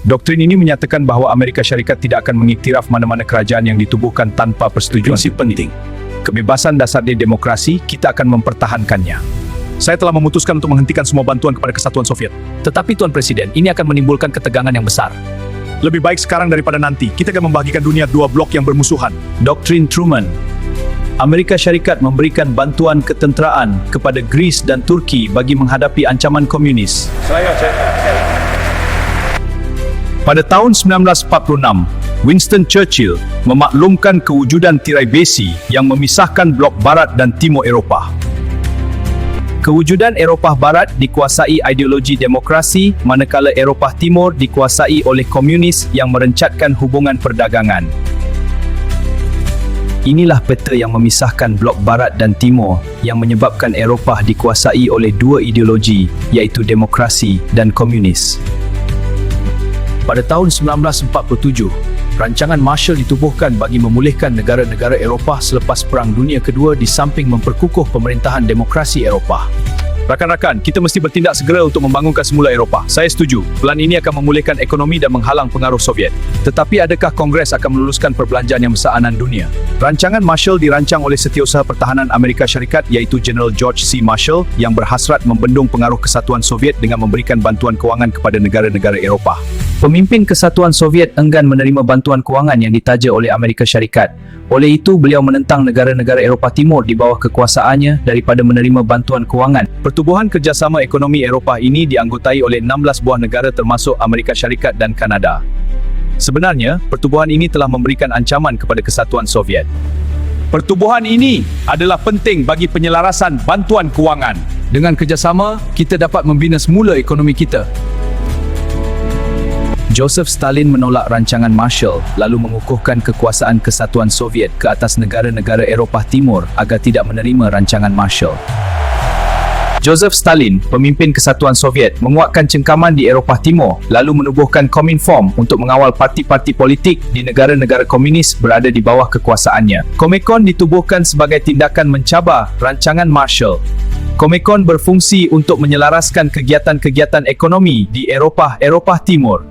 Doktrin ini menyatakan bahawa Amerika Syarikat tidak akan mengiktiraf mana-mana kerajaan yang ditubuhkan tanpa persetujuan. Prinsip penting. Kebebasan dasar di demokrasi, kita akan mempertahankannya. Saya telah memutuskan untuk menghentikan semua bantuan kepada Kesatuan Soviet. Tetapi Tuan Presiden, ini akan menimbulkan ketegangan yang besar. Lebih baik sekarang daripada nanti. Kita akan membagikan dunia dua blok yang bermusuhan. Doktrin Truman. Amerika Syarikat memberikan bantuan ketenteraan kepada Greece dan Turki bagi menghadapi ancaman komunis. Pada tahun 1946, Winston Churchill memaklumkan kewujudan tirai besi yang memisahkan blok Barat dan Timur Eropah. Kewujudan Eropah Barat dikuasai ideologi demokrasi, manakala Eropah Timur dikuasai oleh komunis yang merencatkan hubungan perdagangan. Inilah peta yang memisahkan blok Barat dan Timur yang menyebabkan Eropah dikuasai oleh dua ideologi, iaitu demokrasi dan komunis. Pada tahun 1947, rancangan Marshall ditubuhkan bagi memulihkan negara-negara Eropah selepas Perang Dunia Kedua di samping memperkukuh pemerintahan demokrasi Eropah. Rakan-rakan, kita mesti bertindak segera untuk membangunkan semula Eropah. Saya setuju. Pelan ini akan memulihkan ekonomi dan menghalang pengaruh Soviet. Tetapi adakah Kongres akan meluluskan perbelanjaan yang besar anan dunia? Rancangan Marshall dirancang oleh Setiausaha Pertahanan Amerika Syarikat iaitu General George C. Marshall yang berhasrat membendung pengaruh Kesatuan Soviet dengan memberikan bantuan kewangan kepada negara-negara Eropah. Pemimpin Kesatuan Soviet enggan menerima bantuan kewangan yang ditaja oleh Amerika Syarikat. Oleh itu, beliau menentang negara-negara Eropah Timur di bawah kekuasaannya daripada menerima bantuan kewangan. Pertubuhan kerjasama ekonomi Eropah ini dianggotai oleh 16 buah negara termasuk Amerika Syarikat dan Kanada. Sebenarnya, pertubuhan ini telah memberikan ancaman kepada Kesatuan Soviet. Pertubuhan ini adalah penting bagi penyelarasan bantuan kewangan. Dengan kerjasama, kita dapat membina semula ekonomi kita. Joseph Stalin menolak rancangan Marshall lalu mengukuhkan kekuasaan Kesatuan Soviet ke atas negara-negara Eropah Timur agar tidak menerima rancangan Marshall. Joseph Stalin, pemimpin Kesatuan Soviet, menguatkan cengkaman di Eropah Timur lalu menubuhkan Kominform untuk mengawal parti-parti politik di negara-negara komunis berada di bawah kekuasaannya. Comecon ditubuhkan sebagai tindakan mencabar rancangan Marshall. Comecon berfungsi untuk menyelaraskan kegiatan-kegiatan ekonomi di Eropah Timur.